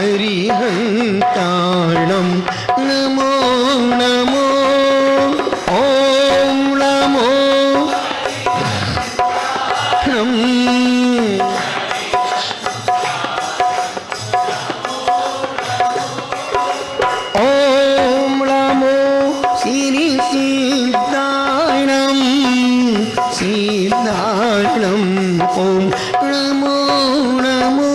हरिहंताणं नमो नमो ॐ नमो ॐ नमो श्री सिद्धाणं सिद्धाणं ॐ नमो नमो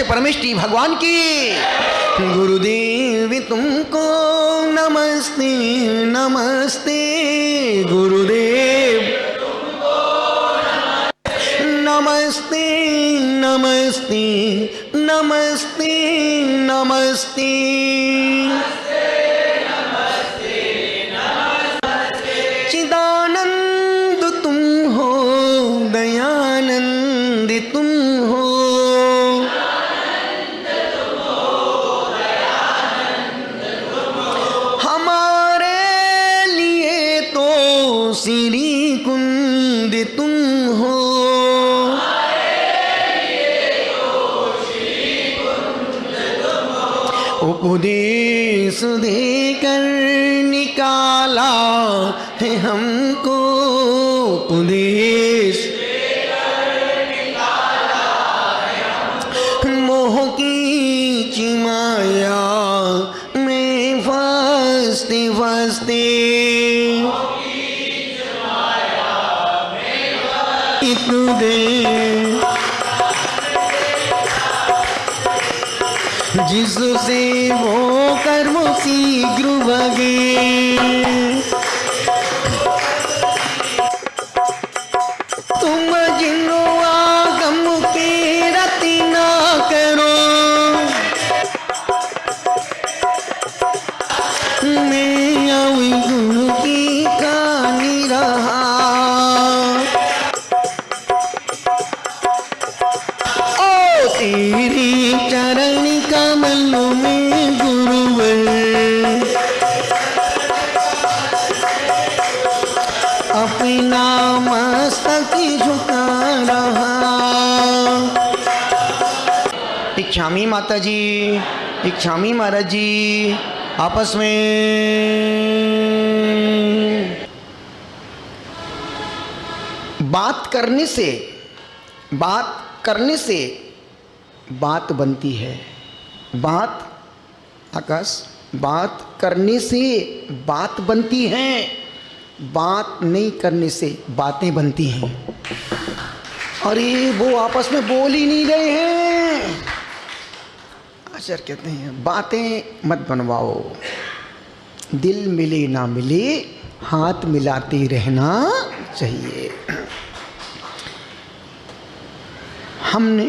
परमेष्टि भगवान की। गुरुदेव तुमको नमस्ते नमस्ते गुरुदेव नमस्ते नमस्ते नमस्ते नमस्ते चिदानंद तुम हो दयानंद तुम हो श्री कुंद तुम हो उपदेश देकर निकाला है हमको उपदेश मोह की चिमाया में फंसते फंसते दे जिससे वो कर्म शीघ्र भगे तुम जिनो आगम के रति ना करो मैं आई गुरु की कहानी रहा तेरी चरण कमल में गुरुवर अपना मस्तक झुका रहा। इच्छामी माता जी, इच्छामी महाराज जी आपस में बात करने से बात बनती है। बात आकाश बात करने से बात बनती है, बात नहीं करने से बातें बनती हैं। अरे वो आपस में बोल ही नहीं रहे हैं। आचार्य कहते हैं बातें मत बनवाओ, दिल मिले ना मिले हाथ मिलाते रहना चाहिए। हमने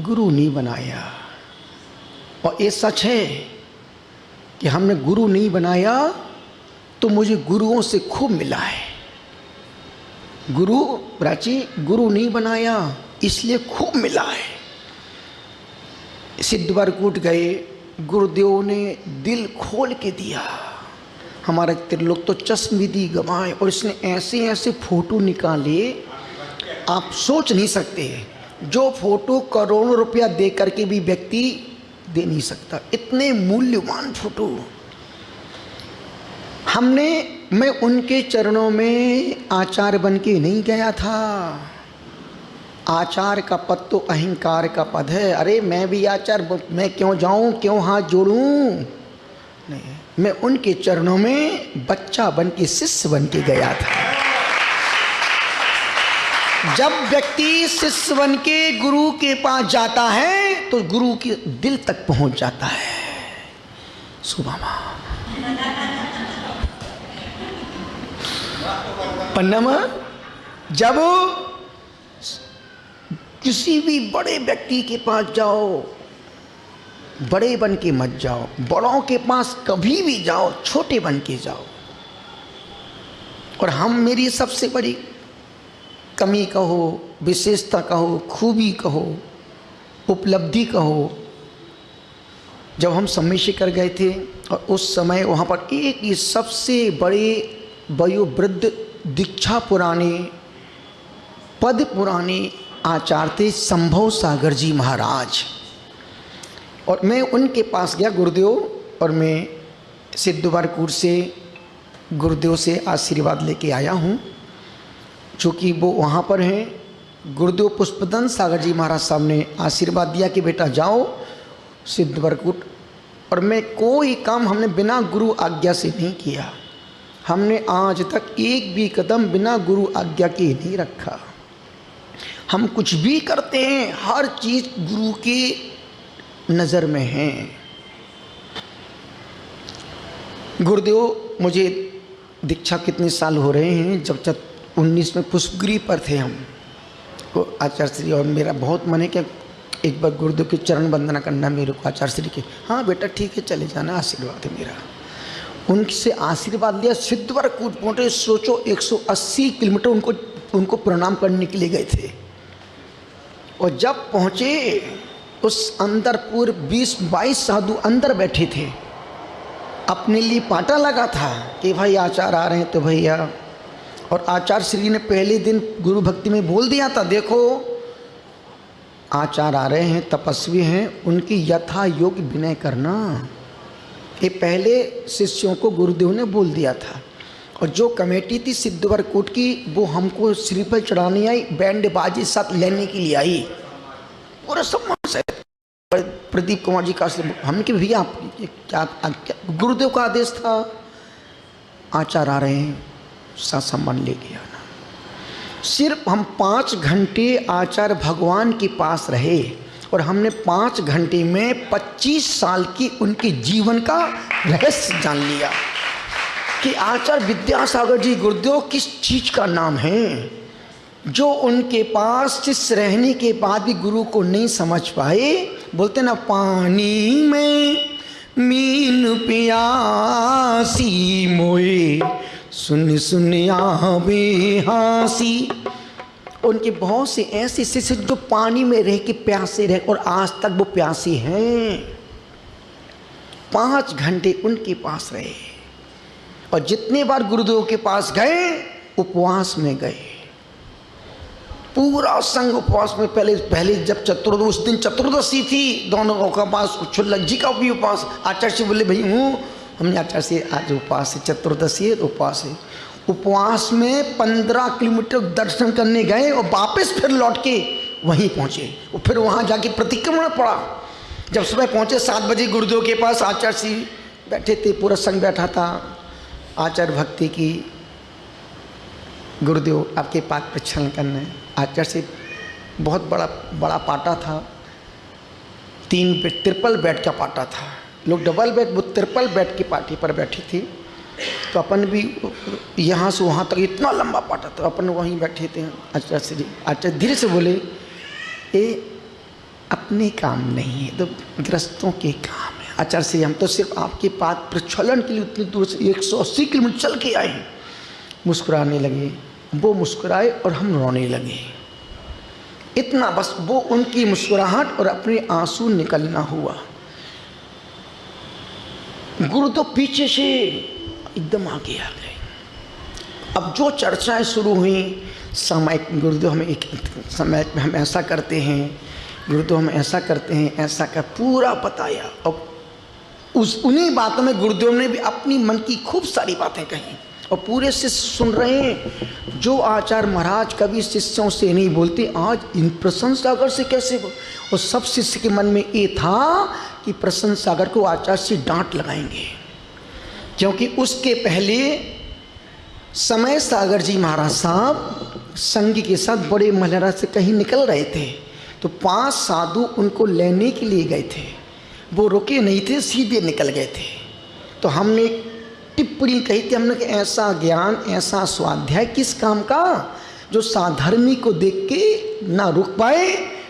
गुरु नहीं बनाया और ये सच है, कि हमने गुरु नहीं बनाया तो मुझे गुरुओं से खूब मिला है। गुरु प्राची गुरु नहीं बनाया इसलिए खूब मिला है। सिद्धवरकूट गए, गुरुदेव ने दिल खोल के दिया। हमारे त्रिलोक तो चश्मदीदी गवाए और इसने ऐसे ऐसे फोटो निकाले आप सोच नहीं सकते, जो फोटो करोड़ों रुपया दे करके भी व्यक्ति दे नहीं सकता, इतने मूल्यवान फोटो। मैं उनके चरणों में आचार्य बन के नहीं गया था। आचार्य का पद तो अहंकार का पद है। अरे मैं भी आचार्य, मैं क्यों जाऊं, क्यों हाथ जोड़ूं? नहीं, मैं उनके चरणों में बच्चा बन के, शिष्य बन के गया था। जब व्यक्ति शिष्य बन के गुरु के पास जाता है तो गुरु के दिल तक पहुंच जाता है। सुबामा पन्नमा, जब किसी भी बड़े व्यक्ति के पास जाओ, बड़े बन के मत जाओ। बड़ों के पास कभी भी जाओ, छोटे बन के जाओ। और मेरी सबसे बड़ी कमी कहो, विशेषता कहो, खूबी कहो, उपलब्धि कहो, जब हम सम्मेशिकर गए थे और उस समय वहाँ पर एक ही सबसे बड़े वयोवृद्ध दीक्षा पुराने, पद पुराने आचार्य थे, संभव सागर जी महाराज। और मैं उनके पास गया गुरुदेव, और मैं सिद्धवरकूट से गुरुदेव से आशीर्वाद लेके आया हूँ, चूँकि वो वहाँ पर हैं। गुरुदेव पुष्पदन सागर जी महाराज साहब ने आशीर्वाद दिया कि बेटा जाओ सिद्धवरकूट। और मैं कोई काम हमने बिना गुरु आज्ञा से नहीं किया। हमने आज तक एक भी कदम बिना गुरु आज्ञा के नहीं रखा। हम कुछ भी करते हैं, हर चीज़ गुरु की नज़र में है। गुरुदेव मुझे दीक्षा कितने साल हो रहे हैं, जब 19 में पुष्पगिरी पर थे हम को आचार्य श्री, और मेरा बहुत मन है कि एक बार गुरुदेव के चरण वंदना करना मेरे को आचार्य श्री के। हाँ बेटा ठीक है, चले जाना, आशीर्वाद है मेरा। उनसे आशीर्वाद लिया, सिद्धवरकूट पहुँचे। सोचो 180 किलोमीटर उनको प्रणाम करने के लिए गए थे। और जब पहुँचे उस अंदर पूरे 20-22 साधु अंदर बैठे थे। अपने लिए पाटा लगा था कि भाई आचार्य आ रहे हैं तो भैया। और आचार्य श्री ने पहले दिन गुरु भक्ति में बोल दिया था, देखो आचार्य आ रहे हैं, तपस्वी हैं, उनकी यथा योग्य विनय करना। ये पहले शिष्यों को गुरुदेव ने बोल दिया था। और जो कमेटी थी सिद्धवरकूट की, वो हमको श्रीफल चढ़ाने आई, बैंड बाजी साथ लेने के लिए आई, पूरा सम्मान से। प्रदीप कुमार जी का हमने कि भैया आप क्या गुरुदेव का आदेश था, आचार्य आ रहे हैं, साथ सम्मान लेके आना। सिर्फ हम 5 घंटे आचार्य भगवान के पास रहे और हमने 5 घंटे में 25 साल की उनके जीवन का रहस्य जान लिया कि आचार्य विद्यासागर जी गुरुदेव किस चीज़ का नाम है। जो उनके पास शिष्य रहने के बाद भी गुरु को नहीं समझ पाए, बोलते ना पानी में मीन प्यासी मोए सुन सुन आवे हासी। उनके बहुत से ऐसे शिष्य जो पानी में रह के प्यासे रहे और आज तक वो प्यासे हैं। 5 घंटे उनके पास रहे और जितने बार गुरुदेव के पास गए उपवास में गए, पूरा संघ उपवास में। पहले जब चतुर्दशी, उस दिन चतुर्दशी थी, दोनों का उपवास, क्षुल्लक जी का भी उपवास। आचार्य से बोले भाई हूँ, हमने आचार्य से आज उपवास है, चतुर्दशी है उपवास है। उपवास में 15 किलोमीटर दर्शन करने गए और वापस फिर लौट के वहीं पहुँचे। और फिर वहाँ जाके प्रतिक्रमण पड़ा। जब सुबह पहुँचे 7 बजे गुरुदेव के पास, आचार्य जी बैठे थे, पूरा संघ बैठा था। आचार्य भक्ति की, गुरुदेव आपके पाद प्रक्षालन करने। आचार्य से बहुत बड़ा पाटा था, 3 ट्रिपल बेड का पाटा था। लोग डबल बेड, वो ट्रिपल बेड की पार्टी पर बैठी थी। तो अपन भी यहाँ से वहाँ तक इतना लंबा पाटा था, अपन वहीं बैठे थे। आचार्य जी, आचार्य धीरे से बोले, ये अपने काम नहीं है, तो गृहस्थों के काम है, आचार्य श्री हम तो सिर्फ आपके पाद प्रक्षालन के लिए उतनी दूर से 180 किलोमीटर चल के आए हैं। मुस्कुराने लगे, वो मुस्कुराए और हम रोने लगे। इतना बस वो उनकी मुस्कुराहट और अपने आंसू निकलना हुआ। गुरु तो पीछे से एकदम आगे आ गए। अब जो चर्चाएं शुरू हुई, सामायिक गुरुदेव हमें एक समय में हम ऐसा करते हैं, गुरुदेव हम ऐसा करते हैं, ऐसा कर पूरा बताया। और उन्हीं बातों में गुरुदेव ने भी अपनी मन की खूब सारी बातें कही और पूरे शिष्य सुन रहे हैं। जो आचार्य महाराज कभी शिष्यों से नहीं बोलते, आज इन प्रसन्न सागर से कैसे बोल। और सब शिष्य के मन में ये था कि प्रसन्न सागर को आचार्य से डांट लगाएंगे, क्योंकि उसके पहले समय सागर जी महाराज साहब संग के साथ बड़े महलरा से कहीं निकल रहे थे, तो 5 साधु उनको लेने के लिए गए थे। वो रुके नहीं थे, सीधे निकल गए थे। तो हमने टिप्पणी कही थी, हमने कि ऐसा ज्ञान, ऐसा स्वाध्याय किस काम का, जो साधर्मी को देख के ना रुक पाए,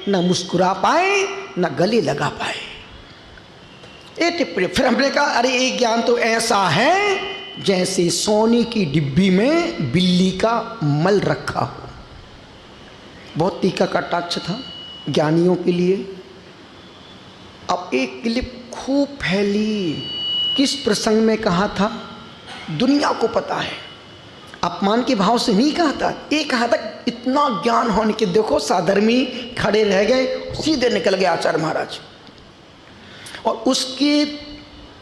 ना मुस्कुरा पाए, ना गले लगा पाए। ये टिप्पणी। फिर हमने कहा अरे ये ज्ञान तो ऐसा है जैसे सोने की डिब्बी में बिल्ली का मल रखा हो। बहुत तीखा कटाक्ष था ज्ञानियों के लिए। अब एक क्लिप खूब फैली, किस प्रसंग में कहा था दुनिया को पता है, अपमान के भाव से नहीं कहा था। ये कहा था इतना ज्ञान होने के देखो साधर्मी खड़े रह गए, सीधे निकल गए आचार्य महाराज। और उसके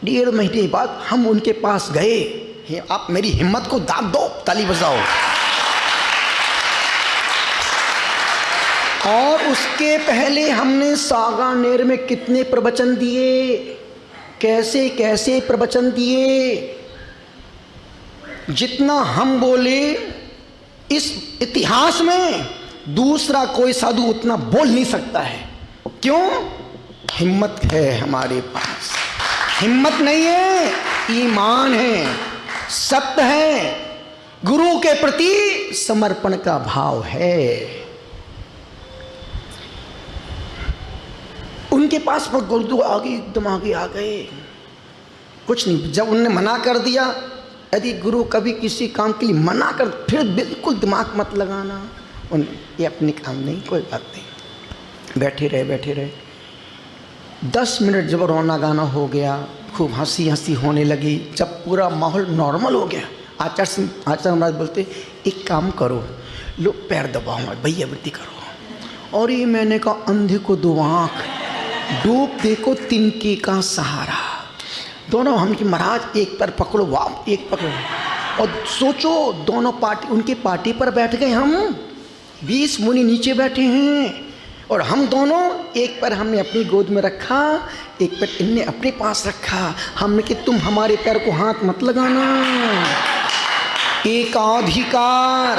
1.5 महीने बाद हम उनके पास गए। आप मेरी हिम्मत को दाद दो, ताली बजाओ। और उसके पहले हमने सागानेर में कितने प्रवचन दिए, कैसे कैसे प्रवचन दिए। जितना हम बोले इस इतिहास में दूसरा कोई साधु उतना बोल नहीं सकता है। क्यों? हिम्मत है हमारे पास। हिम्मत नहीं है, ईमान है, सत्य है, गुरु के प्रति समर्पण का भाव है। उनके पास पर गुरुदेव आगे एकदम आगे आ गए। कुछ नहीं, जब उनने मना कर दिया, यदि गुरु कभी किसी काम के लिए मना कर फिर बिल्कुल दिमाग मत लगाना, उन ये अपने काम नहीं, कोई बात नहीं। बैठे रहे। 10 मिनट जब रोना गाना हो गया, खूब हंसी हंसी होने लगी, जब पूरा माहौल नॉर्मल हो गया, आचार्य महाराज बोलते एक काम करो, लो पैर दबाओ, भैया वृत्ति करो। और ये मैंने कहा अंधे को 2 आँख, डूब देखो तिनके का सहारा। दोनों हम कि महाराज एक पैर पकड़ो, वाह एक पकड़ो। और सोचो दोनों पार्टी, उनके पार्टी पर बैठ गए हम, 20 मुनि नीचे बैठे हैं और हम दोनों, एक पैर हमने अपनी गोद में रखा, एक पैर इनने अपने पास रखा। हमने कि तुम हमारे पैर को हाथ मत लगाना, एकाधिकार।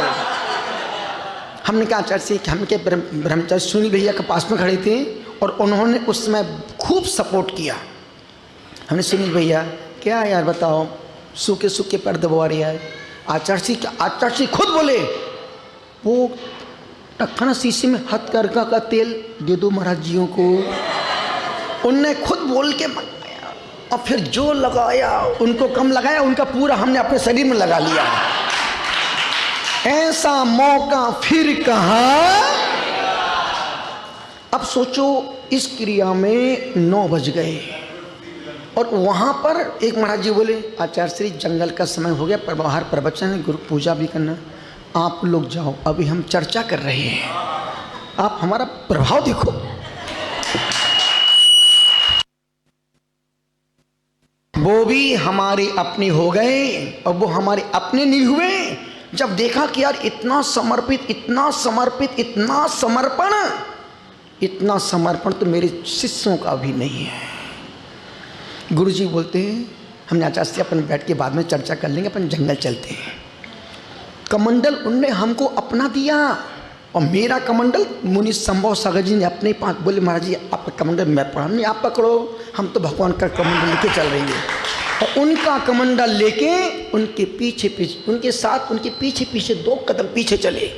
हमने कहा आचार्य से, हम के ब्रह्मचारी सुनील भैया के पास में खड़े थे और उन्होंने उस समय खूब सपोर्ट किया। हमने सुनील भैया क्या यार बताओ, सूखे सूखे पैर दबा रही है। आचार्य जी खुद बोले, वो टखना शीशे में हथकरघा का तेल दे दो महाराज जियों को। उनने खुद बोल के मंगाया और फिर जो लगाया उनको कम लगाया, उनका पूरा हमने अपने शरीर में लगा लिया। ऐसा मौका फिर कहाँ। अब सोचो इस क्रिया में 9 बज गए और वहाँ पर एक महाराज जी बोले, आचार्य श्री जंगल का समय हो गया, पर बाहर प्रवचन है, गुरु पूजा भी करना, आप लोग जाओ, अभी हम चर्चा कर रहे हैं, आप हमारा प्रभाव देखो। वो भी हमारे अपने हो गए और वो हमारे अपने नहीं हुए। जब देखा कि यार इतना समर्पित, इतना समर्पित, इतना समर्पण, इतना समर्पण तो मेरे शिष्यों का भी नहीं है। गुरुजी बोलते हैं, हमने आचार्य से अपन बैठ के बाद में चर्चा कर लेंगे, अपन जंगल चलते हैं। कमंडल उनने हमको अपना दिया और मेरा कमंडल मुनि संभव सागर जी ने अपने पास बोले, महाराज जी आपका कमंडल मैं पढ़ा नहीं, आप पकड़ो, हम तो भगवान का कमंडल लेके चल रहे हैं। और उनका कमंडल लेके उनके पीछे पीछे, उनके साथ, उनके पीछे पीछे 2 कदम पीछे चले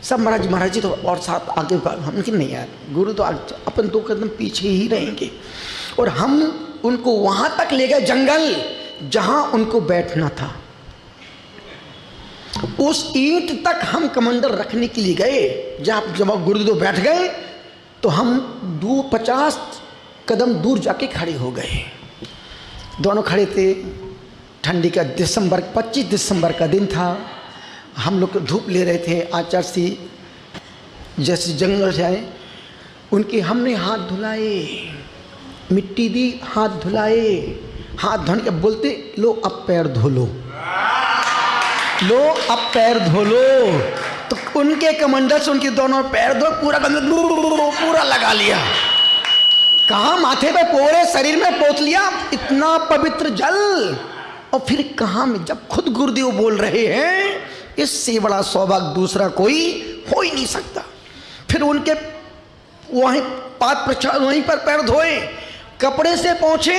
सब। महाराज जी तो और साथ आगे, हम कि नहीं यार गुरु तो अपन 2 कदम पीछे ही रहेंगे। और हम उनको वहां तक ले गए जंगल जहां उनको बैठना था। उस ईंट तक हम कमंडल रखने के लिए गए। जब गुरुदेव बैठ गए तो हम 50 कदम दूर जाके खड़े हो गए। दोनों खड़े थे। ठंडी का 25 दिसंबर का दिन था। हम लोग धूप ले रहे थे। आचार्य जी जैसे जंगल से आए, उनके हमने हाथ धुलाए, मिट्टी दी, हाथ धुलाए। हाथ धोने के बोलते लो अब पैर धो लो, लो अब पैर धो लो। तो उनके कमंडल से उनके दोनों पैर धो, पूरा लगा लिया। कहाँ माथे पे पूरे शरीर में पोत लिया, इतना पवित्र जल। और फिर कहाँ में, जब खुद गुरुदेव बोल रहे हैं, इससे बड़ा सौभाग्य दूसरा कोई हो ही नहीं सकता। फिर उनके वहीं वहीं पर पैर धोए, कपड़े से पहुँचे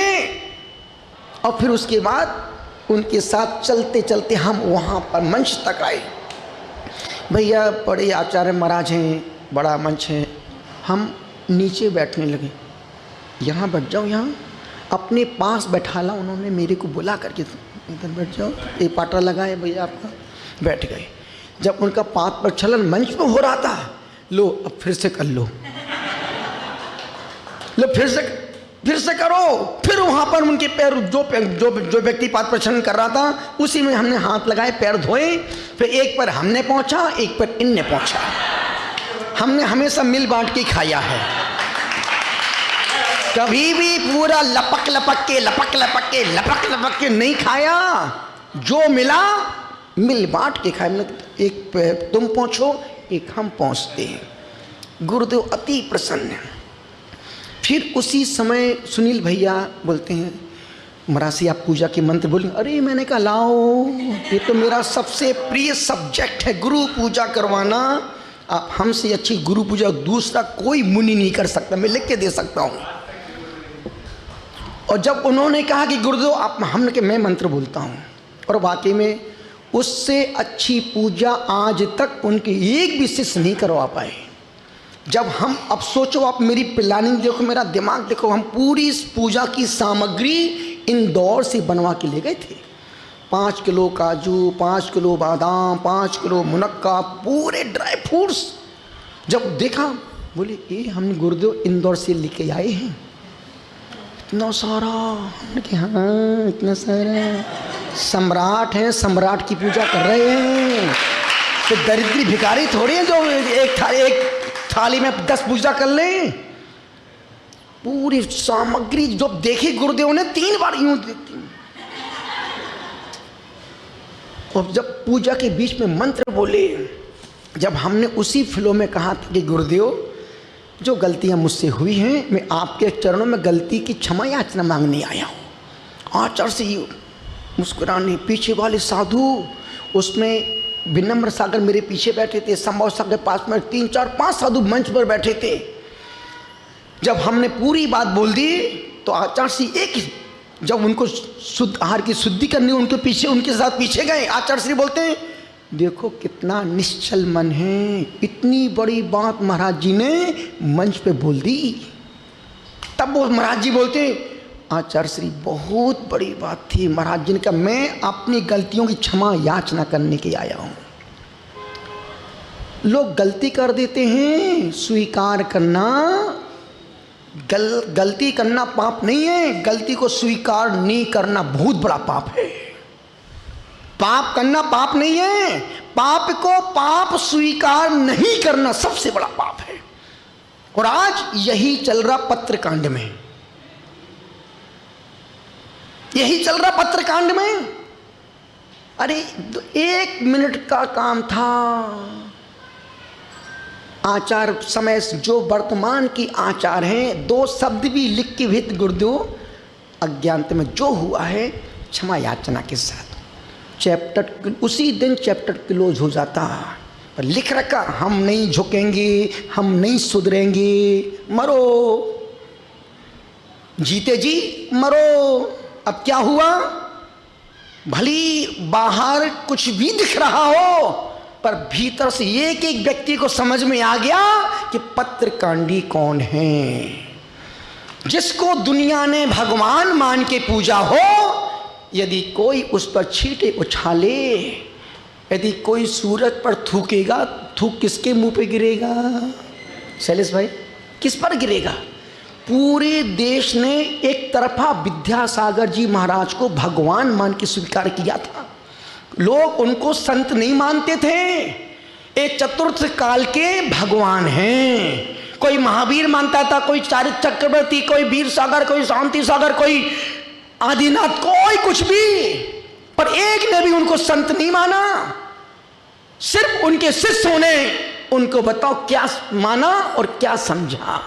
और फिर उसके बाद उनके साथ चलते चलते हम वहाँ पर मंच तक आए। भैया बड़े आचार्य महाराज हैं, बड़ा मंच है। हम नीचे बैठने लगे। यहाँ बैठ जाओ, यहाँ अपने पास बैठाला उन्होंने मेरे को बुला करके, इधर बैठ जाओ, ये पाटा लगा है भैया आपका। बैठ गए। जब उनका पाद प्रक्षालन मंच में हो रहा था, लो अब फिर से कर लो, लो फिर से करो। फिर वहाँ पर उनके पैर, जो व्यक्ति पाद प्रक्षालन कर रहा था, उसी में हमने हाथ लगाए, पैर धोए। फिर एक पर हमने पहुँचा, एक पर इनने पहुँचा। हमने हमेशा मिल बांट के खाया है, कभी भी पूरा लपक के नहीं खाया। जो मिला मिल बांट के खाए। एक पे तुम पहुँचो, एक हम पहुँचते हैं। गुरुदेव अति प्रसन्न है। फिर उसी समय सुनील भैया बोलते हैं, मरासी आप पूजा के मंत्र बोलेंगे। अरे मैंने कहा लाओ, ये तो मेरा सबसे प्रिय सब्जेक्ट है, गुरु पूजा करवाना। आप हमसे अच्छी गुरु पूजा दूसरा कोई मुनि नहीं कर सकता, मैं लिख के दे सकता हूँ। और जब उन्होंने कहा कि गुरुदेव आप, हमने कि मैं मंत्र बोलता हूँ, और वाकई में उससे अच्छी पूजा आज तक उनके एक भी शिष्य नहीं करवा पाए। जब हम, अब सोचो आप, मेरी प्लानिंग देखो, मेरा दिमाग देखो, हम पूरी इस पूजा की सामग्री इंदौर से बनवा के ले गए थे। 5 किलो काजू, 5 किलो बादाम, 5 किलो मुनक्का, पूरे ड्राई फ्रूट्स। जब देखा बोले ये हमने गुरुदेव इंदौर से लेके आए हैं, इतना सारा। हमने कहा हाँ इतना सारा, सम्राट हैं, सम्राट की पूजा कर रहे हैं। तो दरिद्री भिखारी थोड़ी है जो एक थाली में 10 पूजा कर लें। पूरी सामग्री जो देखी गुरुदेव ने 3 बार यूं देखी। और जब पूजा के बीच में मंत्र बोले, जब हमने उसी फ्लो में कहा था कि गुरुदेव जो गलतियां मुझसे हुई हैं, मैं आपके चरणों में गलती की क्षमा याचना मांगने आया हूँ। आचार्य से मुस्कुराने, पीछे वाले साधु, उसमें विनम्र सागर मेरे पीछे बैठे थे, संभव सागर पास में 3, 4, 5 साधु मंच पर बैठे थे। जब हमने पूरी बात बोल दी तो आचार्य श्री जब उनको शुद्ध आहार की शुद्धि करनी, उनके पीछे, उनके साथ पीछे गए। आचार्य श्री बोलते हैं देखो कितना निश्चल मन है, इतनी बड़ी बात महाराज जी ने मंच पे बोल दी। तब वो महाराज जी बोलते आचार्य श्री बहुत बड़ी बात थी। महाराज जी ने कहा मैं अपनी गलतियों की क्षमा याचना करने के आया हूँ। लोग गलती कर देते हैं, स्वीकार करना, गलती करना पाप नहीं है, गलती को स्वीकार नहीं करना बहुत बड़ा पाप है। पाप करना पाप नहीं है, पाप को पाप स्वीकार नहीं करना सबसे बड़ा पाप है। और आज यही चल रहा पत्रकांड में, यही चल रहा पत्रकांड में। अरे 1 मिनट का काम था। आचार समय जो वर्तमान की आचार हैं, 2 शब्द भी लिख के भेज गुरुदेव अज्ञानता में जो हुआ है क्षमा याचना के साथ चैप्टर, उसी दिन चैप्टर क्लोज हो जाता। पर लिख रखा हम नहीं झुकेंगे, हम नहीं सुधरेंगे, मरो जीते जी मरो। अब क्या हुआ, भली बाहर कुछ भी दिख रहा हो पर भीतर से एक एक व्यक्ति को समझ में आ गया कि पत्रकांडी कौन है। जिसको दुनिया ने भगवान मान के पूजा हो, यदि कोई उस पर छींटे उछाले, यदि कोई सूरज पर थूकेगा, थूक किसके मुंह पे गिरेगा? शैलेश भाई, किस पर गिरेगा? पूरे देश ने एक तरफा विद्यासागर जी महाराज को भगवान मान के स्वीकार किया था। लोग उनको संत नहीं मानते थे, एक चतुर्थ काल के भगवान हैं। कोई महावीर मानता था, कोई चारित्र चक्रवर्ती, कोई वीर सागर, कोई शांति सागर, कोई आदिनाथ, कोई कुछ भी, पर एक ने भी उनको संत नहीं माना। सिर्फ उनके शिष्यों ने उनको बताओ क्या माना और क्या समझा।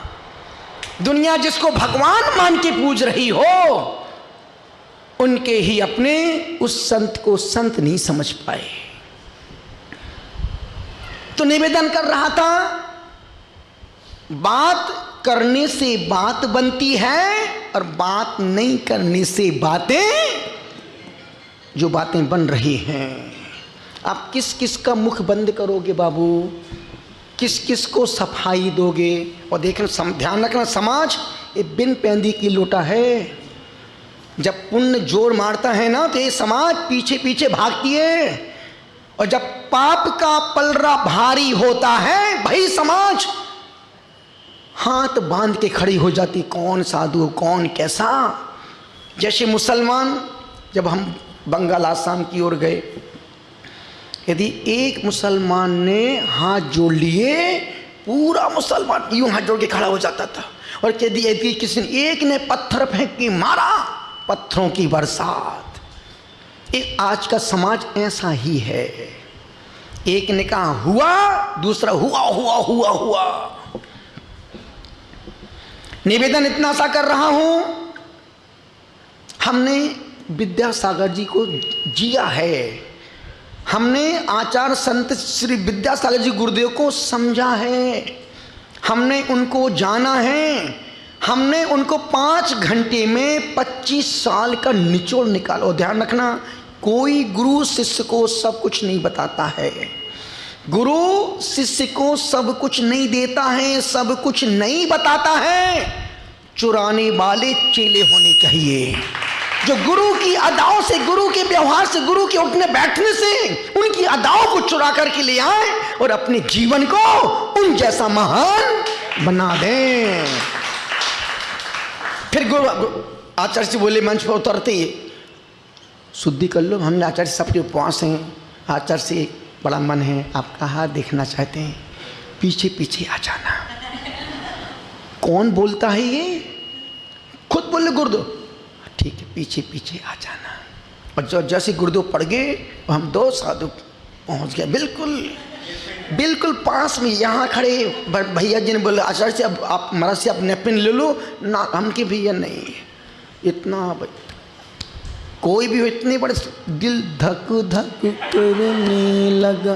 दुनिया जिसको भगवान मान के पूज रही हो, उनके ही अपने उस संत को संत नहीं समझ पाए। तो निवेदन कर रहा था, बात करने से बात बनती है और बात नहीं करने से बातें, जो बातें बन रही हैं। आप किस किस का मुख बंद करोगे बाबू, किस किस को सफाई दोगे? और देखना, ध्यान रखना, समाज ये बिन पैंदी की लोटा है। जब पुण्य जोर मारता है ना, तो ये समाज पीछे पीछे भागती है, और जब पाप का पलड़ा भारी होता है, भाई समाज हाथ बांध के खड़ी हो जाती, कौन साधु कौन कैसा। जैसे मुसलमान, जब हम बंगाल आसाम की ओर गए, यदि एक मुसलमान ने हाथ जोड़ लिए, पूरा मुसलमान यूं हाथ जोड़ के खड़ा हो जाता था। और यदि किसी ने एक ने पत्थर फेंक के मारा, पत्थरों की बरसात। एक आज का समाज ऐसा ही है, एक ने कहा हुआ, दूसरा हुआ हुआ हुआ हुआ। निवेदन इतना सा कर रहा हूं, हमने विद्यासागर जी को जिया है, हमने आचार्य संत श्री विद्यासागर जी गुरुदेव को समझा है, हमने उनको जाना है, हमने उनको 5 घंटे में 25 साल का निचोड़ निकालो। ध्यान रखना, कोई गुरु शिष्य को सब कुछ नहीं बताता है, गुरु शिष्य को सब कुछ नहीं देता है, सब कुछ नहीं बताता है। चुराने वाले चेले होने चाहिए, जो गुरु की अदाओं से, गुरु के व्यवहार से, गुरु के उठने बैठने से उनकी अदाओं को चुरा करके ले आए और अपने जीवन को उन जैसा महान बना दें। फिर गुरु आचार्य जी बोले मंच पर उतरते ही, शुद्धि कर लो, हमने आचार्य से सबके उपवास हैं, आचार्य से बड़ा मन है, आप कहाँ देखना चाहते हैं, पीछे पीछे आ जाना। कौन बोलता है ये? खुद बोले गुरुदेव, ठीक है पीछे पीछे आ जाना। और जो जैसे गुरुदेव पड़ गए, हम 2 साधु पहुंच गए, बिल्कुल बिल्कुल पास में। यहाँ खड़े भैया जी ने बोले आचार्य से अब आप महाराज से आप नैपकिन ले लो ना, हमके भैया नहीं, इतना कोई भी हो, इतने बड़े, दिल धक धक करने लगा।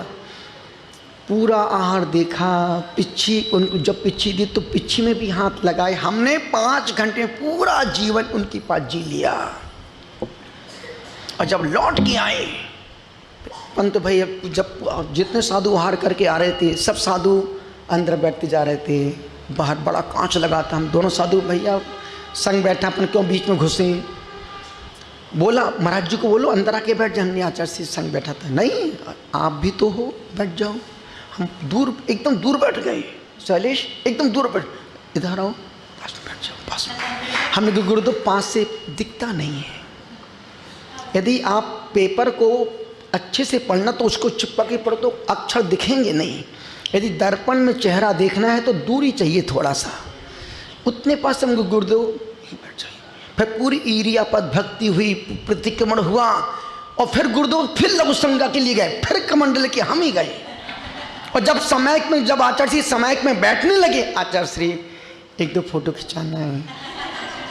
पूरा आहार देखा, पिच्छी उनको जब पिच्छी दी तो पिच्छी में भी हाथ लगाए। हमने 5 घंटे पूरा जीवन उनके पास जी लिया। और जब लौट के आए, पंत भैया जब जितने साधु आहार करके आ रहे थे, सब साधु अंदर बैठते जा रहे थे, बाहर बड़ा कांच लगा था। हम दोनों साधु भैया संग बैठा, अपन क्यों बीच में घुसे। बोला महाराज जी को बोलो अंदर आके बैठ जाए, हमने आचार्य से संग बैठा था। नहीं आप भी तो हो, बैठ जाओ। हम दूर, एकदम दूर बैठ गए। शैलेश एकदम दूर बैठ, इधर आओ, पास में बैठ जाओ, पास में। हमने तो गुरुदेव पास से दिखता नहीं है। यदि आप पेपर को अच्छे से पढ़ना तो उसको चिपका के पढ़ो तो अक्षर दिखेंगे नहीं। यदि दर्पण में चेहरा देखना है तो दूरी चाहिए थोड़ा सा, उतने पास हम गुरुदेव बैठ जाइए। फिर पूरी ईरिया पद भक्ति हुई, प्रतिक्रमण हुआ, और फिर गुरुदेव फिर लघु संज्ञा के लिए गए, फिर कमंडल के हम ही गए। और जब समय में, जब आचार्य श्री समय में बैठने लगे, आचार्य श्री 1-2 फोटो खिंचाना है,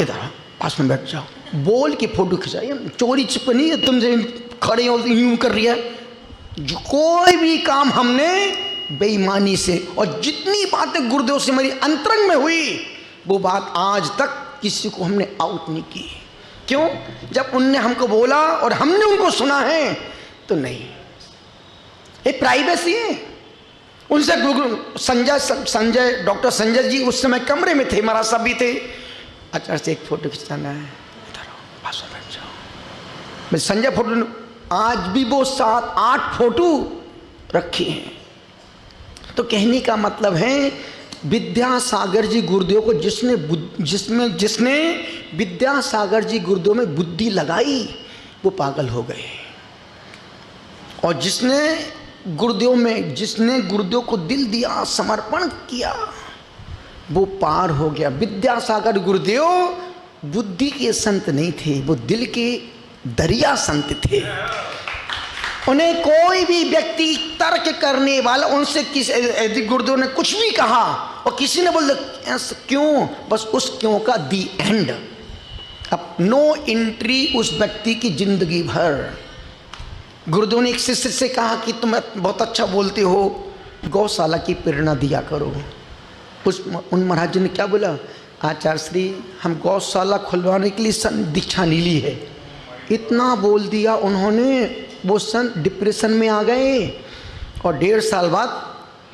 इधर पास में बैठ जाओ, बोल के फोटो खिंचाइए, चोरी छिप नहीं है, तुमसे खड़े हो यूं कर रही है। जो कोई भी काम हमने बेईमानी से, और जितनी बातें गुरुदेव से मेरी अंतरंग में हुई, वो बात आज तक किसी को हमने आउट नहीं की। क्यों? जब उनने हमको बोला और हमने उनको सुना है तो नहीं, ये प्राइवेसी है। उनसे संजय डॉक्टर संजय जी उस समय कमरे में थे, महाराज साहब भी थे, आचार्य से एक फोटो खिंचाना है, इधर आओ, पास में बैठ जाओ। मैं संजय फोटो, आज भी वो 7-8 फोटो रखे हैं। तो कहने का मतलब है विद्यासागर जी गुरुदेव को जिसने विद्यासागर जी गुरुदेव में बुद्धि लगाई वो पागल हो गए, और जिसने गुरुदेव को दिल दिया, समर्पण किया, वो पार हो गया। विद्यासागर गुरुदेव बुद्धि के संत नहीं थे, वो दिल के दरिया संत थे। उन्हें कोई भी व्यक्ति तर्क करने वाला, उनसे किसी गुरुदेव ने कुछ भी कहा और किसी ने बोल क्यों, बस उस क्यों का दी एंड, अब नो एंट्री उस व्यक्ति की जिंदगी भर। गुरुदेव ने एक शिष्य से कहा कि तुम बहुत अच्छा बोलते हो, गौशाला की प्रेरणा दिया करो। उन महाराज जी ने क्या बोला, आचार्य श्री हम गौशाला खुलवाने के लिए दीक्षा नहीं ली है। इतना बोल दिया उन्होंने, वो सन डिप्रेशन में आ गए और 1.5 साल बाद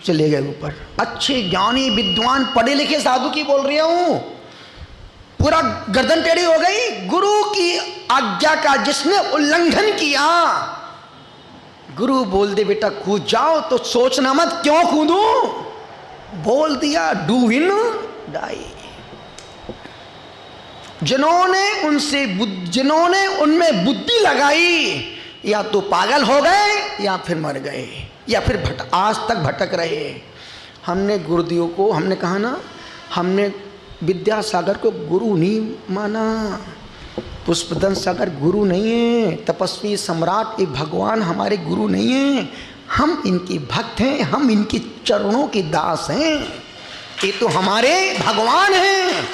चले गए ऊपर। अच्छे ज्ञानी विद्वान पढ़े लिखे साधु की बोल रही हूँ, पूरा गर्दन टेढ़ी हो गई। गुरु की आज्ञा का जिसने उल्लंघन किया, गुरु बोल दे बेटा कूद जाओ तो सोचना मत क्यों कूदूं, बोल दिया डू इन डाई। जिन्होंने उनमें बुद्धि लगाई या तो पागल हो गए या फिर मर गए या फिर आज तक भटक रहे। हमने गुरुदेव को, हमने कहा ना, हमने विद्यासागर को गुरु नहीं माना, पुष्पदन सागर गुरु नहीं है, तपस्वी सम्राट एक भगवान हमारे गुरु नहीं है, हम इनके भक्त हैं, हम इनके चरणों के दास हैं, ये तो हमारे भगवान हैं।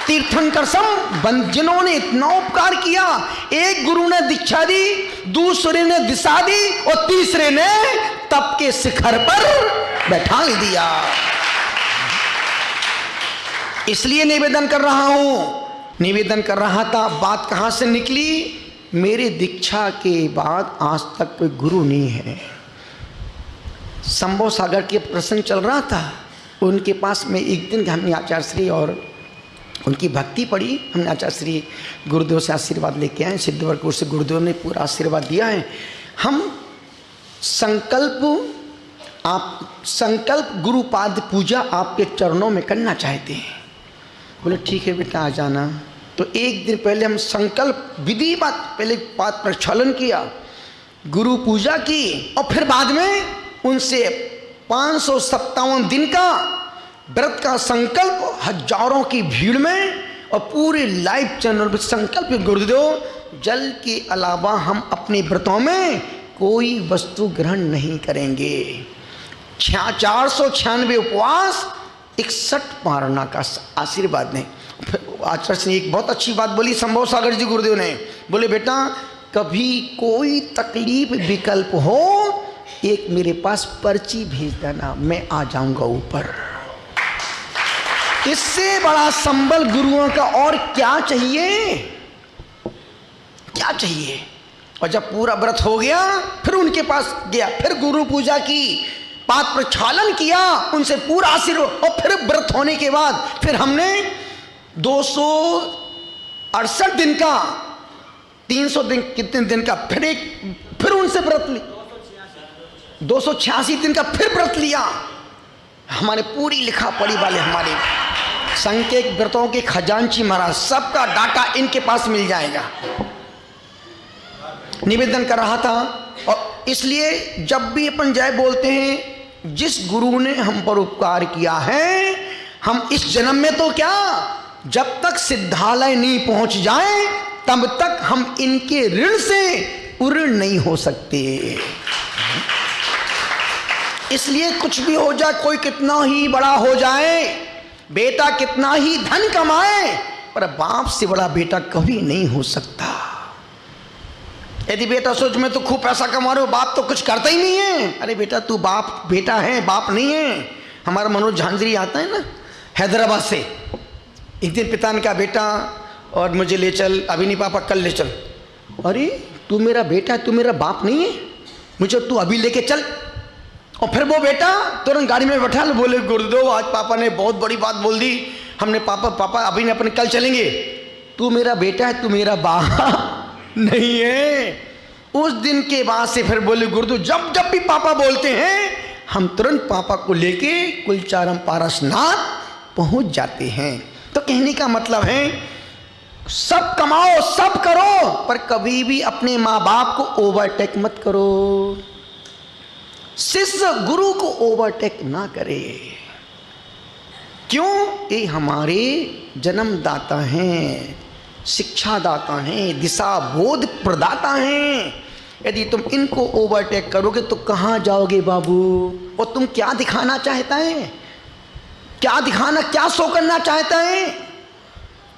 तीर्थंकर सम जिन्होंने इतना उपकार किया, एक गुरु ने दीक्षा दी, दूसरे ने दिशा दी और तीसरे ने तप के शिखर पर बैठा दिया। इसलिए निवेदन कर रहा था। बात कहां से निकली, मेरे दीक्षा के बाद आज तक कोई गुरु नहीं है। शंभो सागर के प्रसंग चल रहा था, उनके पास में एक दिन हमने आचार्य श्री और उनकी भक्ति पढ़ी, हमने आचार्य श्री गुरुदेव से आशीर्वाद लेके आए, सिद्धवरपुर से गुरुदेव ने पूरा आशीर्वाद दिया है। हम संकल्प गुरुपाद पूजा आपके चरणों में करना चाहते हैं। बोले ठीक है बेटा आ जाना। तो एक दिन पहले हम संकल्प विधि बात पहले पाद प्रक्षालन किया, गुरु पूजा की, और फिर बाद में उनसे 557 दिन का व्रत का संकल्प हजारों की भीड़ में और पूरे लाइव चैनल पर संकल्प, गुरुदेव जल के अलावा हम अपने व्रतों में कोई वस्तु ग्रहण नहीं करेंगे। 496 उपवास, 61 पारणा का आशीर्वाद ने। आचार्य ने एक बहुत अच्छी बात बोली, शंभो सागर जी गुरुदेव ने बोले बेटा कभी कोई तकलीफ विकल्प हो, एक मेरे पास पर्ची भेज देना, मैं आ जाऊंगा ऊपर। इससे बड़ा संबल गुरुओं का और क्या चाहिए, क्या चाहिए। और जब पूरा व्रत हो गया फिर उनके पास गया, फिर गुरु पूजा की, पाद प्रक्षालन किया, उनसे पूरा आशीर्वाद, और फिर व्रत होने के बाद फिर हमने 268 दिन का, 300 दिन कितने दिन का फिर उनसे व्रत लिया, 286 दिन का फिर व्रत लिया। हमारे पूरी लिखा पढ़ी वाले हमारे संकेत व्रतों के खजांची महाराज, सबका डाटा इनके पास मिल जाएगा। निवेदन कर रहा था, और इसलिए जब भी अपन जय बोलते हैं, जिस गुरु ने हम पर उपकार किया है, हम इस जन्म में तो क्या, जब तक सिद्धालय नहीं पहुंच जाए तब तक हम इनके ऋण से उऋण नहीं हो सकते। इसलिए कुछ भी हो जाए, कोई कितना ही बड़ा हो जाए, बेटा कितना ही धन कमाए, पर बाप से बड़ा बेटा कभी नहीं हो सकता। यदि बेटा सोच में तो खूब पैसा कमा रहे हो, बाप तो कुछ करता ही नहीं है, अरे बेटा तू बाप बेटा है, बाप नहीं है। हमारा मनोज झांझरी आता है ना हैदराबाद से, एक दिन पिता ने कहा बेटा और मुझे ले चल, अभी नहीं पापा कल ले चल। अरे तू मेरा बेटा, तू मेरा बाप नहीं है, मुझे तू अभी लेके चल। और फिर वो बेटा तुरंत गाड़ी में बैठा, बोले गुरुदेव आज पापा ने बहुत बड़ी बात बोल दी, हमने पापा पापा अभी नहीं, अपन कल चलेंगे, तू मेरा बेटा है, तू मेरा बाप नहीं है। उस दिन के बाद से फिर बोले गुरुदेव, जब जब भी पापा बोलते हैं हम तुरंत पापा को लेके कुलचारम पारसनाथ पहुंच जाते हैं। तो कहने का मतलब है सब कमाओ सब करो, पर कभी भी अपने माँ बाप को ओवरटेक मत करो। शिष्य गुरु को ओवरटेक ना करे। क्यों? ये हमारे जन्मदाता हैं, शिक्षादाता हैं, दिशा बोध प्रदाता हैं। यदि तुम इनको ओवरटेक करोगे तो कहाँ जाओगे बाबू? और तुम क्या दिखाना चाहता है, क्या दिखाना, क्या शो करना चाहता है?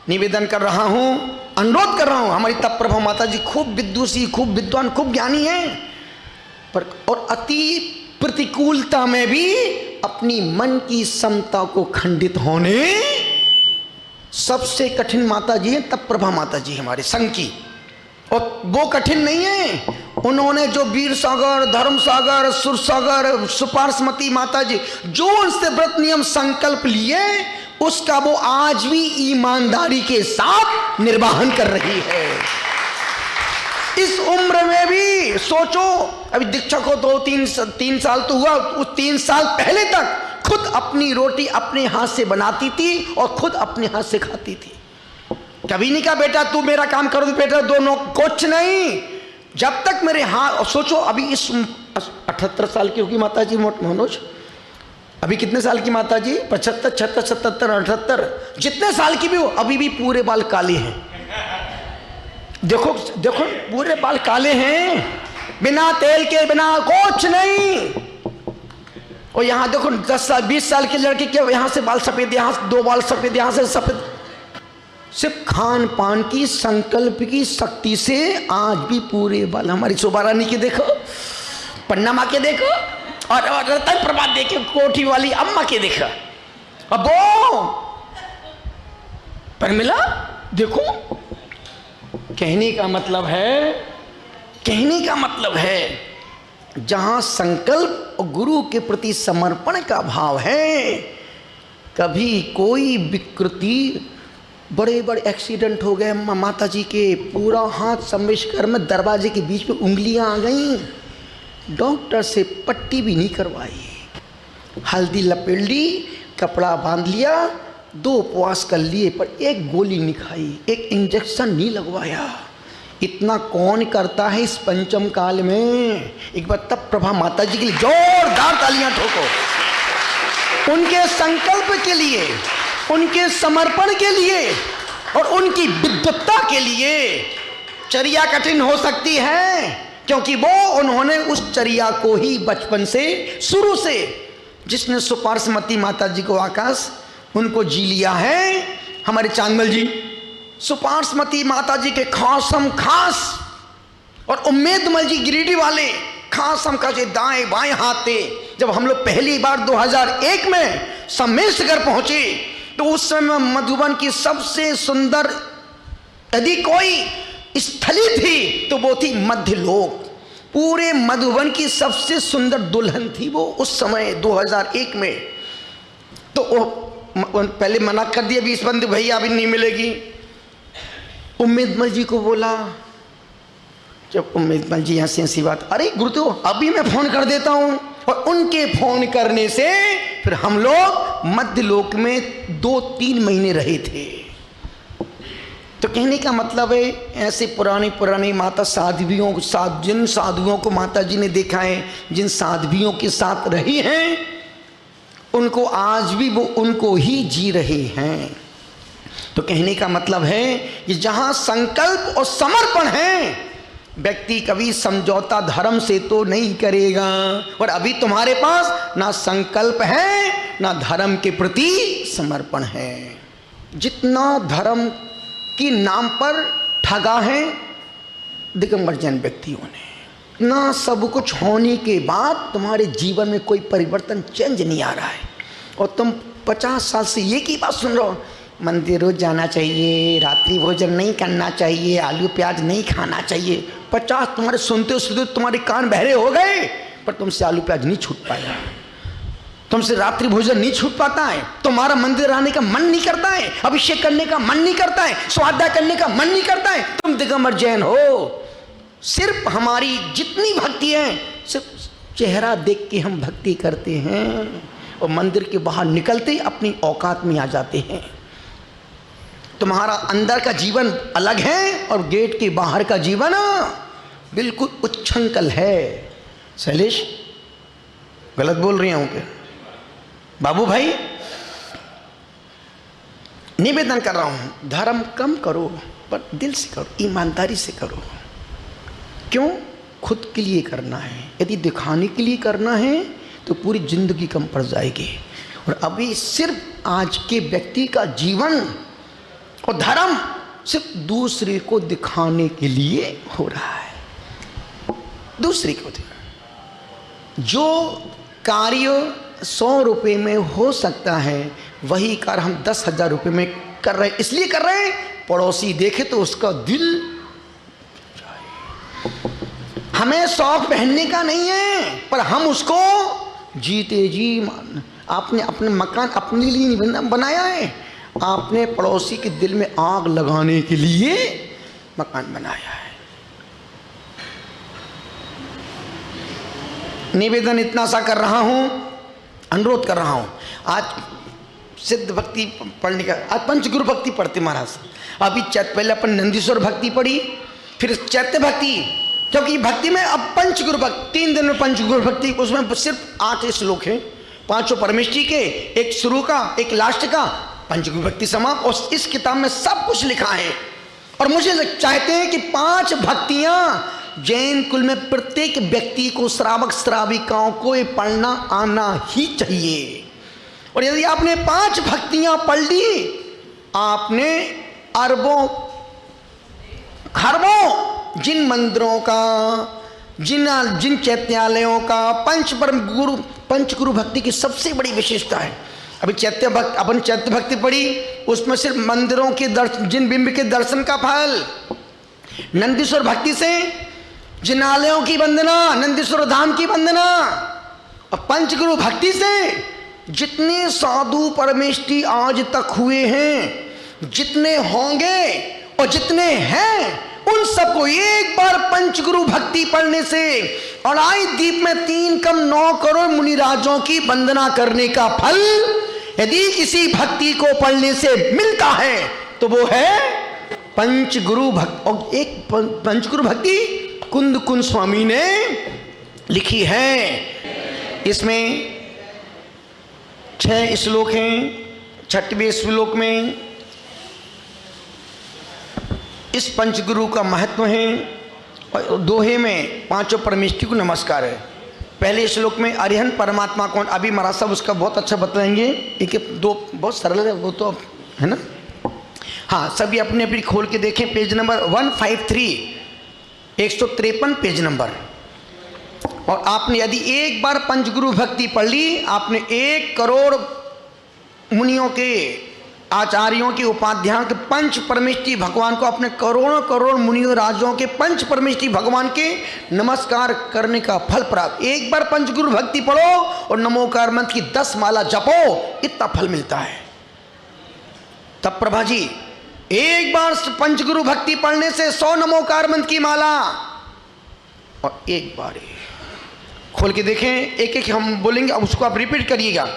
निवेदन कर रहा हूँ, अनुरोध कर रहा हूँ, हमारी तप प्रभा माता जी खूब विद्वासी, खूब विद्वान, खूब ज्ञानी हैं, पर और अति प्रतिकूलता में भी अपनी मन की समता को खंडित होने सबसे कठिन माता जी हैं तप प्रभा माता जी हमारे संघ की। और वो कठिन नहीं है, उन्होंने जो वीर सागर, धर्म सागर, सुर सागर, सुपार्श्वती माता जी जो उनसे व्रत नियम संकल्प लिए उसका वो आज भी ईमानदारी के साथ निर्वाहन कर रही है। इस उम्र में भी सोचो, अभी दीक्षा को 2-3 साल तो हुआ, उस 3 साल पहले तक खुद अपनी रोटी अपने हाथ से बनाती थी और खुद अपने हाथ से खाती थी। कभी नहीं कहा बेटा तू मेरा काम करो, बेटा दोनों, कुछ नहीं। जब तक मेरे हाथ, सोचो अभी इस 78 साल की होगी माता जी मनोज, अभी कितने साल की माता जी? 75, 76, 77, 78, जितने साल की भी हो, अभी भी पूरे बाल काले हैं। देखो देखो पूरे बाल काले हैं, बिना तेल के, बिना कुछ नहीं। और यहाँ देखो 10 साल 20 साल के लड़के के यहाँ से बाल सफेद, यहाँ से 2 बाल सफेद, यहाँ से सफेद। सिर्फ खान पान की संकल्प की शक्ति से आज भी पूरे बाल। हमारी शोभा रानी के देखो, पन्ना माँ के देखो, और रतन प्रभा देखे, कोठी वाली अम्मा के देखो, अब वो परमिला देखो। कहने का मतलब है जहां संकल्प और गुरु के प्रति समर्पण का भाव है, कभी कोई विकृति, बड़े बड़े एक्सीडेंट हो गए माता जी के, पूरा हाथ संवेशकर में दरवाजे के बीच में उंगलियां आ गईं, डॉक्टर से पट्टी भी नहीं करवाई, हल्दी लपेट ली, कपड़ा बांध लिया, 2 उपवास कर लिए, पर एक गोली नहीं खाई, एक इंजेक्शन नहीं लगवाया। इतना कौन करता है इस पंचम काल में? एक बार तब प्रभा माता जी के लिए जोरदार तालियां ठोको, उनके संकल्प के लिए, उनके समर्पण के लिए और उनकी विद्वत्ता के लिए। चर्या कठिन हो सकती है क्योंकि उन्होंने उस चर्या को ही बचपन से, शुरू से, जिसने सुपार्श्वती माता जी को आकाश उनको जी लिया है। हमारे चांदमल जी सुपार्श्वती माता जी के खासम खास, और उम्मेदमल जी गिरिडीह वाले खासम खास दाएं बाएं हाथ थे। जब हम लोग पहली बार 2001 में सम्मेशगर पहुंचे तो उस समय मधुबन की सबसे सुंदर यदि कोई स्थली थी तो वो थी मध्य लोक। पूरे मधुबन की सबसे सुंदर दुल्हन थी वो उस समय 2001 में। तो पहले मना कर दिया 20 बंद, भैया अभी नहीं मिलेगी। उम्मेदमल जी को बोला, जब उम्मेदमल जी ऐसी ऐसी बात, अरे गुरुदेव अभी मैं फोन कर देता हूँ, और उनके फोन करने से फिर हम लोग मध्य लोक में 2-3 महीने रहे थे। तो कहने का मतलब है ऐसे पुरानी माता साध्वियों, जिन साधुओं को माता जी ने देखा है, जिन साध्वियों के साथ रही हैं, उनको आज भी वो उनको ही जी रहे हैं। तो कहने का मतलब है कि जहां संकल्प और समर्पण है, व्यक्ति कभी समझौता धर्म से तो नहीं करेगा। और अभी तुम्हारे पास ना संकल्प है ना धर्म के प्रति समर्पण है। जितना धर्म के नाम पर ठगा है दिगंबर जैन व्यक्तियों ने, ना सब कुछ होने के बाद तुम्हारे जीवन में कोई परिवर्तन, चेंज नहीं आ रहा है। और तुम 50 साल से एक ही बात सुन रहे हो, मंदिर रोज जाना चाहिए, रात्रि भोजन नहीं करना चाहिए, आलू प्याज नहीं खाना चाहिए। 50 तुम्हारे सुनते सुनते तुम्हारे कान बहरे हो गए, पर तुमसे आलू प्याज नहीं छूट पाया। तुमसे रात्रि भोजन नहीं छूट पाता है, तुम्हारा मंदिर आने का मन नहीं करता है, अभिषेक करने का मन नहीं करता है, स्वाध्याय करने का मन नहीं करता है, तुम दिगंबर जैन हो। सिर्फ हमारी जितनी भक्ति है सिर्फ चेहरा देख के हम भक्ति करते हैं और मंदिर के बाहर निकलते ही अपनी औकात में आ जाते हैं। तुम्हारा अंदर का जीवन अलग है और गेट के बाहर का जीवन बिल्कुल उच्छृंखल है। शैलेश गलत बोल रही हूं क्या? बाबू भाई निवेदन कर रहा हूं, धर्म कम करो पर दिल से करो, ईमानदारी से करो। क्यों? खुद के लिए करना है। यदि दिखाने के लिए करना है तो पूरी जिंदगी कम पड़ जाएगी। और अभी सिर्फ आज के व्यक्ति का जीवन और धर्म सिर्फ दूसरे को दिखाने के लिए हो रहा है, दूसरे को जो कार्य 100 रुपये में हो सकता है वही कार्य हम 10,000 रुपये में कर रहे हैं। इसलिए कर रहे हैं पड़ोसी देखे तो उसका दिल, हमें शौक पहनने का नहीं है पर हम उसको जीते जी मान। आपने अपने मकान अपने लिए नहीं बनाया है, आपने पड़ोसी के दिल में आग लगाने के लिए मकान बनाया है। निवेदन इतना सा कर रहा हूं, अनुरोध कर रहा हूं। आज सिद्ध भक्ति पढ़ने का, आज पंचगुरु भक्ति पढ़ते महाराज। अभी पहले अपन नंदीश्वर भक्ति पढ़ी, फिर चैत्य भक्ति, क्योंकि भक्ति में अब पंचगुरु भक्ति 3 दिन में पंचगुरु भक्ति, उसमें सिर्फ 8 श्लोक हैं, 5 परमेष्ठी के, एक शुरू का एक लास्ट का, पंचगुरु भक्ति समाप्त। और इस किताब में सब कुछ लिखा है। और मुझे चाहते हैं कि 5 भक्तियां जैन कुल में प्रत्येक व्यक्ति को, श्रावक श्राविकाओं को ये पढ़ना आना ही चाहिए। और यदि आपने 5 भक्तियां पढ़ ली, आपने अरबों खरबों जिन मंदिरों का, जिन चैत्यालयों का, पंचगुरु भक्ति की सबसे बड़ी विशेषता है। अभी अपन चैत्य भक्ति पढ़ी, उसमें सिर्फ मंदिरों के दर्शन, जिन बिंब के दर्शन का फल। नंदीश्वर भक्ति से जिनालयों की वंदना, नंदीश्वर धाम की वंदना। और पंचगुरु भक्ति से जितने साधु परमेष्ठी आज तक हुए हैं, जितने होंगे और जितने हैं, उन सबको एक बार पंचगुरु भक्ति पढ़ने से अढ़ाई दीप में 3 कम 9 करोड़ मुनिराजों की वंदना करने का फल यदि किसी भक्ति को पढ़ने से मिलता है तो वो है पंचगुरु भक्ति। और एक पंचगुरु भक्ति कुंद कुंद स्वामी ने लिखी है। इसमें 6 श्लोक हैं। 6वें श्लोक में इस पंचगुरु का महत्व है और दोहे में 5 परमेष्ठी को नमस्कार है। पहले श्लोक में अरिहंत परमात्मा कौन, अभी महाराज साहब उसका बहुत अच्छा बताएंगे। एक 2 बहुत सरल है वो तो, है ना। हाँ, सभी अपने अपनी खोल के देखें, पेज नंबर 153, 153 पेज नंबर। और आपने यदि एक बार पंचगुरु भक्ति पढ़ ली, आपने 1 करोड़ मुनियों के, आचार्यों के, उपाध्यायों के, पंच परमेष्ठी भगवान को, अपने करोड़ों करोड़ मुनियों राजों के पंच परमेष्ठी भगवान के नमस्कार करने का फल प्राप्त। एक बार पंचगुरु भक्ति पढ़ो और नमोकार मंत्र की 10 माला जपो, इतना फल मिलता है। तब प्रभा जी एक बार पंचगुरु भक्ति पढ़ने से 100 नमोकार मंत्र की माला। और एक बार खोल के देखें, एक एक हम बोलेंगे, अब उसको आप रिपीट करिएगा।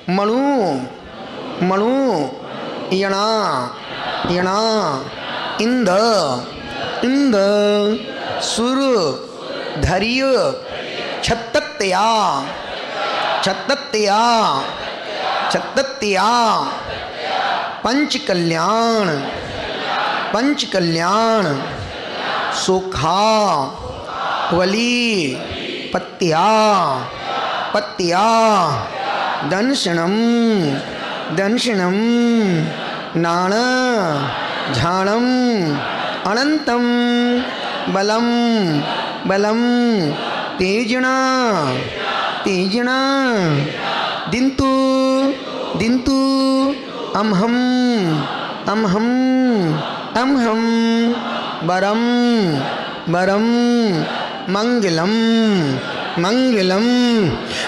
मणु मणु यणा यणा इंद इंद सुर धैर्य छत्तत्या छत्तत्या छत्तत्या पंच कल्याण सुखा वली पत्या पत्या दंशनम दंशनम नाण झाणम अनंतम बलम बलम तेजना तेजना दिंतु दिंतु अमहम अमहम अमहम बरम बरम मंगलम मंगलम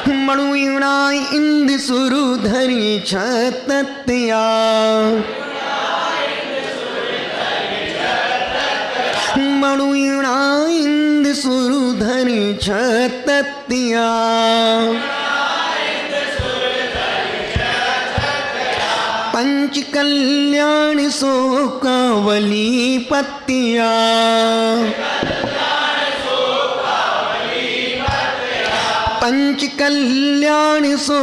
मणुवीणा इंद सुरु धरि छतत्या मणुवीणा इंद सुरु धरि छतत्या पंच कल्याण सो कावली पत्तिया पंच कल्याण सो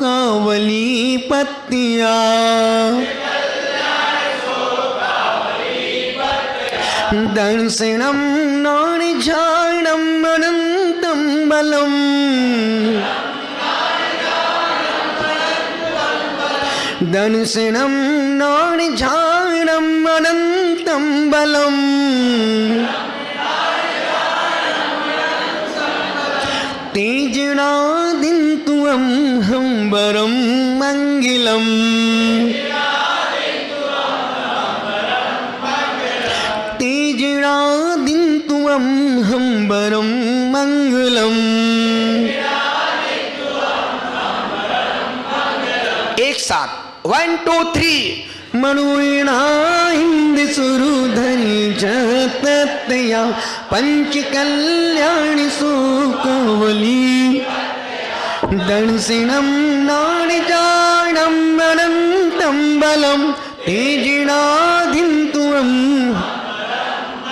कावली पत्तिया दर्शनम नाणिझाणम अनंतम बलम दर्शनम नाणिझाणम अनंतम बलम तेजनादिन्तुअं हंबरं मंगिलम तेजनादिन्तुअं हंबरं मंगलम। एक साथ 1 2 3 मणुवीणा इंद सुरु धरि छतत्या पंच कल्याण सो कावली दर्शनम नाणिझाणम अनंतम बलम तेजनादिन्तुअं।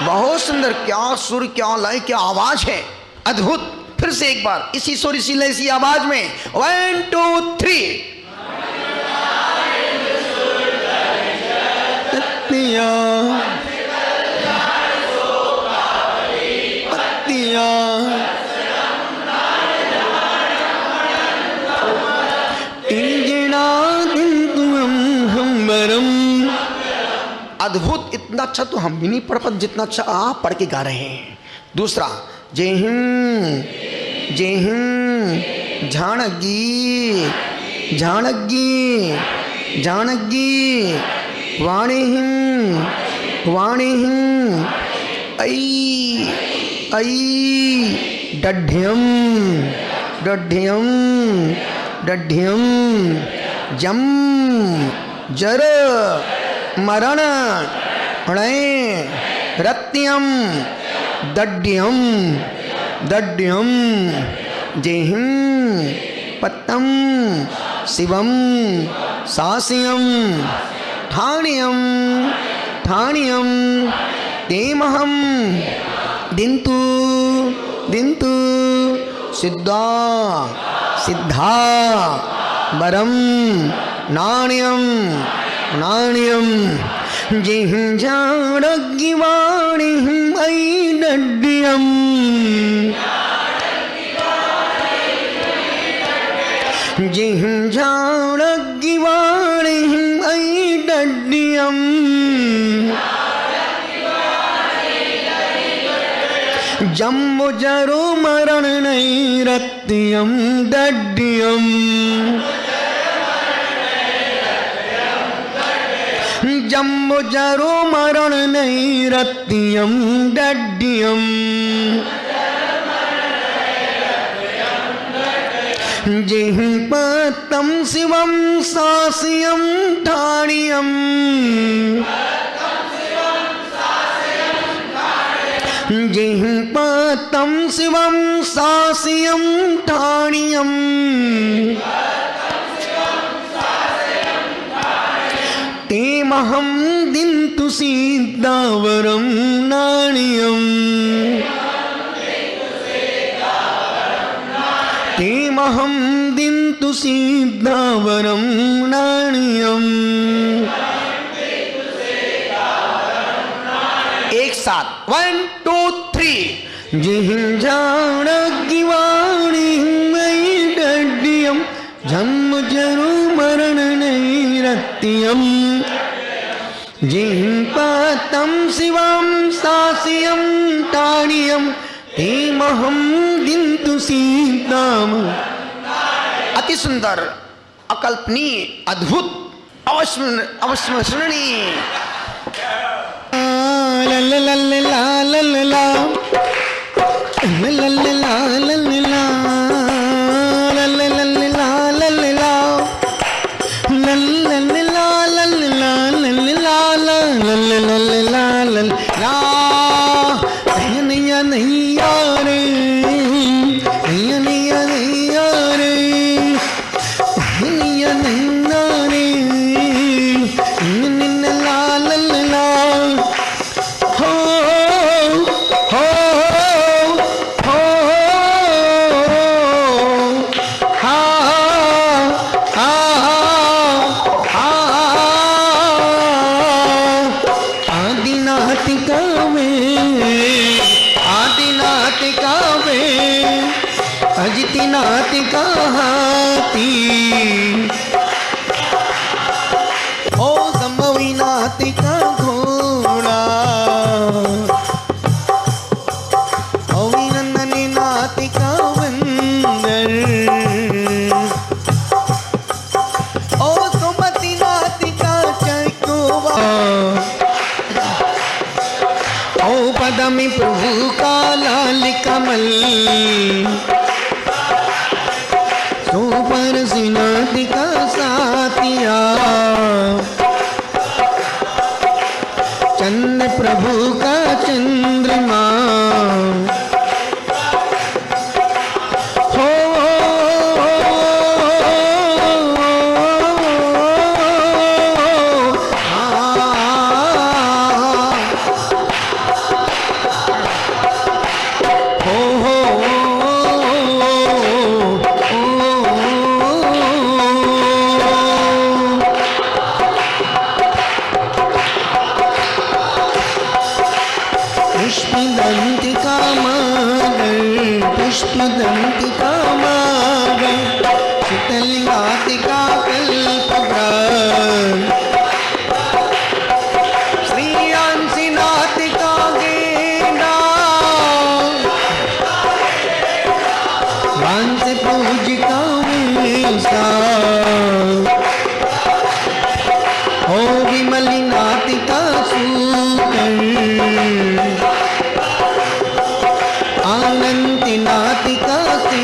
बहुत सुंदर, क्या सुर, क्या लय, क्या आवाज है, अद्भुत। फिर से एक बार इसी सुर इसी लय इसी आवाज में 1 2 3 पत्तिया पत्तिया तेजनादिन्तुअं हंबरम। अद्भुत, इतना अच्छा तो हम भी नहीं पढ़ पाते जितना अच्छा आप पढ़ के गा रहे हैं। दूसरा जय हिंद जय हिंद झाणगी झाणगी झाणगी वाणी हिंद वाणी हिंद ऐ ऐ डढ्यम डढ्यम डढ्यम जम जर मरण हणय रत्यम दड्यम दड्यम जेहिं पत्तम शिवम सास्यम ठाण्यम ठाण्यम तेमहम दिन्तु दिन्तु सिद्धा सिद्धा वरम नाण्यम नाण्यम जिहिं झाणग्गिवाणिं ऐडड्यम जिहिं झाणग्गिवाणिं ऐडड्यम जम्बुजरो मरण नैरत्यम दड्यम जम्बुजरो मरण नैरत्यम दड्यम जिहिं पत्तम शिवम सास्यम ठाण्यम जिहिं पत्तम शिवम सास्यम ठाण्यम तेमहं दिन्तु सिद्धावरं नाण्यम तेमहं दिन्तु सिद्धावरं नाण्यम। एक साथ 1 2 3 जिहिं झाणग्गिवाणिं ऐडड्यम जम्बुजरो मरण नैरत्यम जिहिं पत्तम शिवम सास्यम ठाण्यम तेमहं दिन्तु सीताम। अति सुंदर, अकल्पनीय, अद्भुत, अविस्मरणीय। ला ला ला ला ला ला ला ला ला ला ला ला नैया रे, नैया नैया नैया रे, नैया नैया रे, निन्न ला ला ला, हो हो हो, हा हा हा, आदिनाथिका में, आदिनाथिका में, अजितिनाथिका हाथी, ओ संभवीनाथिका घोड़ा, अभिनंदनी नाथिका बंदर, ओ सुमति नाथिका चकोवा, ओ पदमी प्रभु का लाल कमल, सुपर सिनाथिका साथिया, चंद्र प्रभु का चंद्रमा, हो पुष्पदंतिका मागर, पुष्पदंतिका मागर, शीतलिंगातिका कल्पवृक्ष, श्रीयांसिनाथिका गेंदा, वांस पूजिका वेसा, ओ विमलिनाथिका सूकर, आनंदी नाथिका से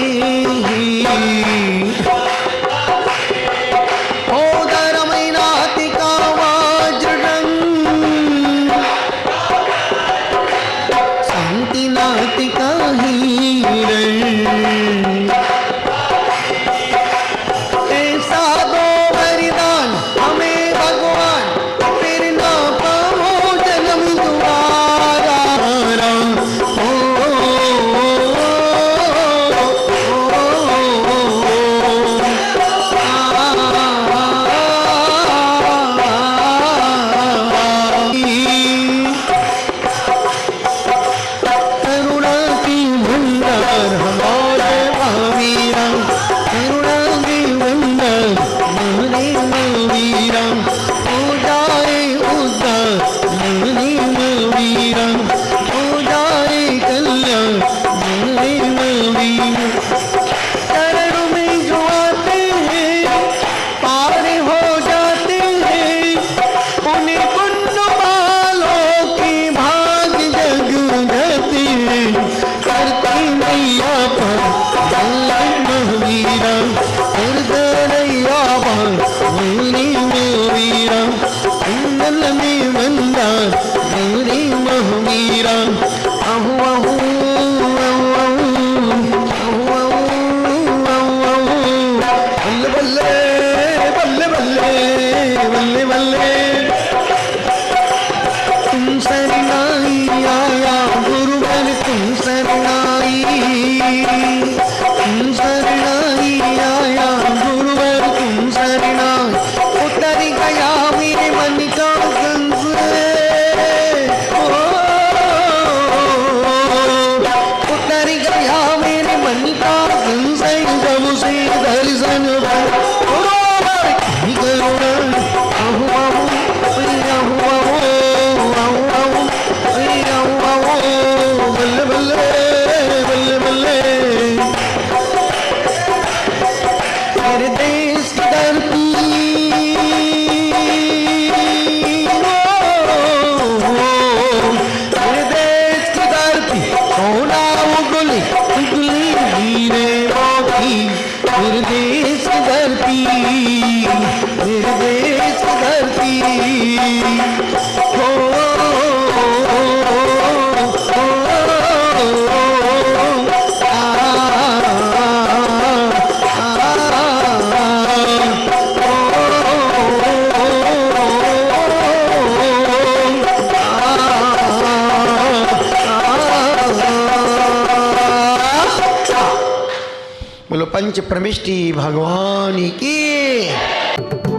ओ धर्मई नाथिका वज्ररंग, शांति नाथिका हिरण, ऐसा दो वरदान हमें भगवान, फिर ना पाओ जन्म दोबारा, करुणा की भंडार हमारे महावीरा, करुणा की भंडार हमारे महावीरा, हो जाए उद्धार हमारे महावीरा, हो जाए कल्याण हमारे महावीरा, चरण में जो आते हैं पार हो जाते हैं, उन्हें पुण्य वालों की भाग जग जाती है, करती मैया पर महावीरा, करदैया पर मेरी महावीरा, कुंडल में बंदार मेरी महावीरा, आहू आहू बल्ले बल्ले बल्ले बल्ले बल्ले, तुम शरणाई आया गुरुवर, तुम शरणाई, तुम शरणाई आया गुरुवर, तुम शरणाई, उतर गया मेरे मन का संशय, उतर गया मेरे मन का संशय, जब से दर्शन बल्ले बल्ले बल्ले बल्ले, मेरे देश की धरती, मेरे देश की धरती, सोना उगली उगली हीरे मोती, मेरे देश की धरती, मेरे देश की धरती, हो बोलो पंच प्रमिष्टि भगवान की।